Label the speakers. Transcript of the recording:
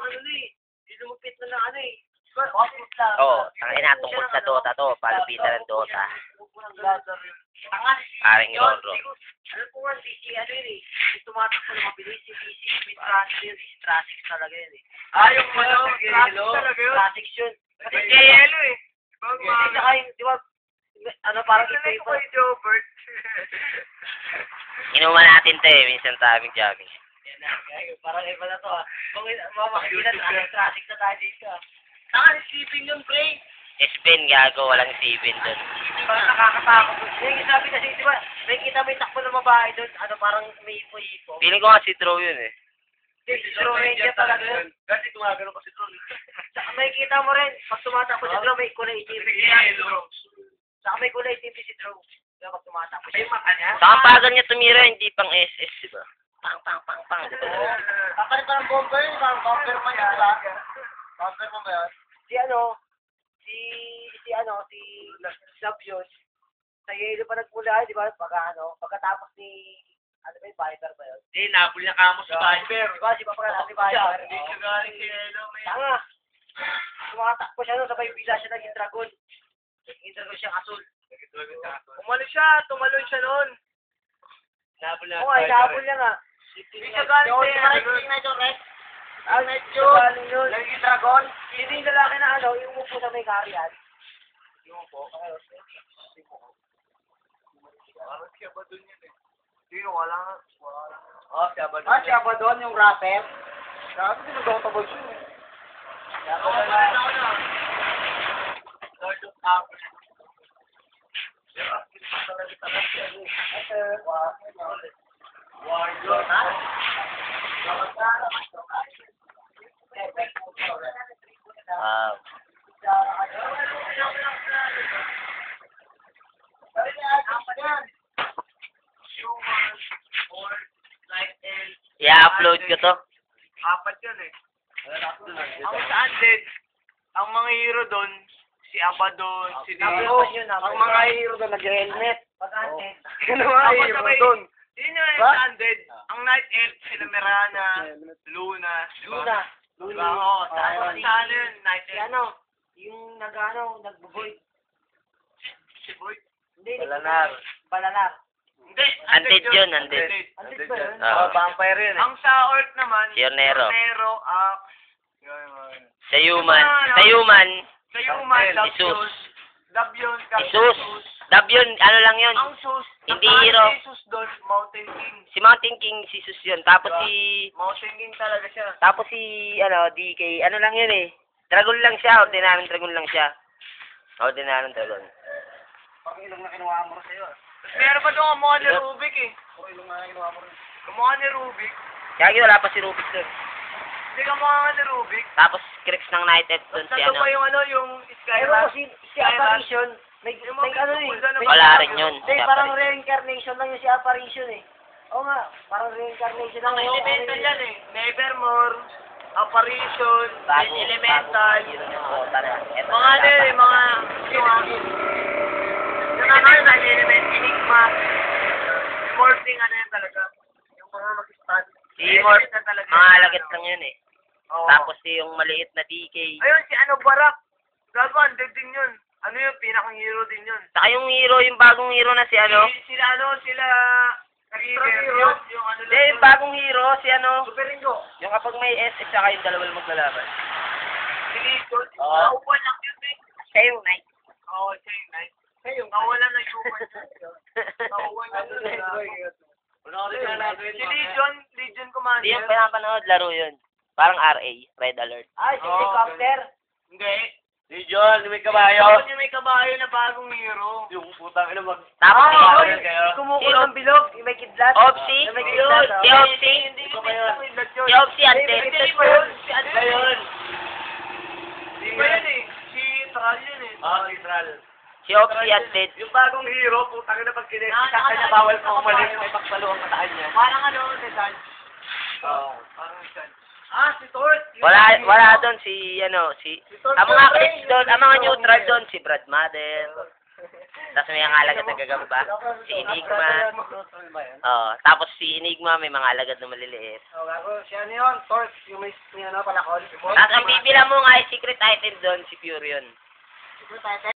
Speaker 1: ano na eh. Lumupit na ng ano eh.
Speaker 2: Oo, ang inatungkol sa Dota to, palupitan ng Dota. Paring Ronro.
Speaker 1: Alam ko nga, si ano yun eh. Si tumatakbo na mabilis, si may traffic talaga yun eh.
Speaker 3: Yung ano, traffic talaga yun.
Speaker 1: Traffic yun.
Speaker 3: Kasi yelo eh.
Speaker 1: Saka yung, di ba, ano parang ito
Speaker 3: ko kay Jobert.
Speaker 2: Inuman natin to eh, minsan tabing jogging.
Speaker 1: Yan na, parang iba na to ah. Kung makikita na, traffic na tayo dito ah. Saka, sleeping yun, pre.
Speaker 2: Spin, gago, walang Steven dun.
Speaker 1: Parang nakakatakot. Yung sabi kasi, di ba, may kita may takbo ng babae doon, ano parang may ipo-ipo.
Speaker 2: Feeling ko nga si Drew yun eh.
Speaker 1: Si Drew Ranger talaga yun.
Speaker 3: Kasi gumagano pa si Tron.
Speaker 1: Saka may kita mo rin, pag tumatakbo si Drew, may kulay itim. Saka may kulay itim si Drew. Diba, pag tumatakbo siya. Yung mata niya.
Speaker 2: Saka ang bagal niya tumira, hindi pang SS, di ba? Pang, pang, pang, pang.
Speaker 1: Kapalit pa ng bomber, parang bomber man yun, diba? Bomber man ba yan? Si Love yun. Sa yelo pa nagmula, di ba? Pagkatapos ni, ano ba yung Viper ba yun?
Speaker 3: Hindi, nabuli na kamo si Viper.
Speaker 1: Di ba? Si Papa si Viper.
Speaker 3: Hindi siya galing si Yelo.
Speaker 1: Tanga! Tumatakbo siya nun, sabay bigla siya naging dragon. Naging dragon siyang asul.
Speaker 3: Umalis siya, tumalon siya noon.
Speaker 1: Oo, ay nahabol niya nga.
Speaker 3: Hindi siya galing si Yelo.
Speaker 1: Yun. Naging dragon. Hindi yung lalaki na ano, yung umupo sa may kariyan. Yung umupo.
Speaker 3: Parang siya ba dun yun eh? Hindi, wala nga.
Speaker 1: Si Abaddon, yung rapper. Grabe, sinagota boys yun eh.
Speaker 3: Lord of Apple. Warlord.
Speaker 2: Wow. I-upload ko to.
Speaker 3: Apat yun eh. Ang sa Undead, ang mga hero doon, si Abaddon, si Dio.
Speaker 1: Ang mga hero doon, nag-helmet. Pag-antin.
Speaker 3: Ano mga hero doon? Yun yung sa Undead. Ang Night Elf, sila Mirana, Luna.
Speaker 1: Luna.
Speaker 3: Oo, tapos sa ano yun, Night
Speaker 1: Si
Speaker 3: Elf.
Speaker 1: ano, yung nag-void.
Speaker 3: Si Boy.
Speaker 1: Hindi,
Speaker 2: Balanar.
Speaker 1: Balanar.
Speaker 3: Hindi,
Speaker 2: Undead yun, undead.
Speaker 1: Undead ba yun?
Speaker 2: Oo.
Speaker 3: vampire yun eh. Ang sa Orc naman,
Speaker 2: Si Ornero.
Speaker 3: Yun.
Speaker 2: Sa human. Sa human.
Speaker 3: Sa human,
Speaker 2: Jesus.
Speaker 3: Dabion,
Speaker 2: Jesus. Dabyon, ano lang yun.
Speaker 3: Ang sus,
Speaker 2: Hindi hero.
Speaker 3: Jesus doon, Mountain King.
Speaker 2: Si Mountain King, si Sus yun. Tapos si...
Speaker 3: Mountain King talaga siya.
Speaker 2: Tapos si, DK, ano lang yun eh. Dragon lang siya, ordinaryong dragon lang siya. Ordinaryong dragon.
Speaker 1: Pag-ilong na kinuha mo sa'yo.
Speaker 3: Tapos meron pa doon kamukha ni Rubik eh.
Speaker 1: Pag-ilong na kinuha mo rin.
Speaker 3: Kamukha ni Rubik.
Speaker 2: Kaya wala pa si Rubik doon.
Speaker 3: Hindi kamukha ni Rubik.
Speaker 2: Tapos Crix ng Night Elf doon si
Speaker 3: Tapos
Speaker 2: ano.
Speaker 3: pa yung yung
Speaker 1: Pero
Speaker 3: Skylar.
Speaker 1: si Apparition, may ano eh.
Speaker 2: Wala rin yun.
Speaker 1: Hindi, parang reincarnation lang yung si Apparition eh. Oo nga, parang reincarnation lang.
Speaker 3: Ang elemental yan eh. Nevermore, Apparition,
Speaker 2: Bago,
Speaker 3: Elemental.
Speaker 2: Ito
Speaker 3: Mga ano yun eh, mga... Yung ano yun, Element, Enigma. Yung morphing ano yun talaga. Yung mga mag-stand.
Speaker 2: Si Morph, mga alagit lang yun eh.
Speaker 3: Oo.
Speaker 2: Tapos yung maliit na DK.
Speaker 3: Ayun, si ano, Barak. Gago, undead din yun. Ano yun, pinakang hero din yun.
Speaker 2: Saka yung hero, yung bagong hero na si ano.
Speaker 3: Sila River, yung ano
Speaker 2: Hindi, yung bagong hero, si ano.
Speaker 1: Super Ringo.
Speaker 2: Yung kapag may SS, saka yung dalawang maglalaban.
Speaker 3: si Legion.
Speaker 2: Oo.
Speaker 3: Naupan lang yun eh.
Speaker 2: Siya yung Knight.
Speaker 3: Oo, siya yung night. Nawala na yung human. Nawala na Si Legion Commander.
Speaker 2: Hindi yung pinapanood, laro yun. Parang RA, Red Alert.
Speaker 1: Ay, si Helicopter.
Speaker 3: Hindi.
Speaker 2: Legion, may
Speaker 3: Tapos yung may kabayo na bagong hero.
Speaker 2: Yung putang ina mag... Tapos
Speaker 1: Kumukulo ng bilog, yung may kidlat.
Speaker 2: Opsi?
Speaker 1: Yung may kidlat.
Speaker 2: Si Opsi?
Speaker 3: Hindi ko kayo.
Speaker 2: Si Opsi, ante.
Speaker 3: Hindi ba yun? Si ano ba yun? Hindi ba yun eh? Si Tral yun eh.
Speaker 2: Si Tral. Si Opsi, ante.
Speaker 3: Yung bagong hero, putang ina pag kinesa
Speaker 1: kanya,
Speaker 3: bawal pa umalis. May pagpalo ang kataan niya.
Speaker 1: Parang ano, Rizal.
Speaker 3: Oo. Parang Rizal. Si Tort.
Speaker 2: Wala doon si, ano, si... Ang mga clips doon, ang mga neutral doon, si Brad Madden. Tapos may mga alagad na gagamba. Si Enigma. Oo. Tapos si Enigma may mga alagad na maliliit.
Speaker 1: Oh, gago. Si ano yun? Torch. Yung may ano, palakol.
Speaker 2: Tapos ang bibila mo nga ay secret item doon, si Furion.
Speaker 1: Secret item?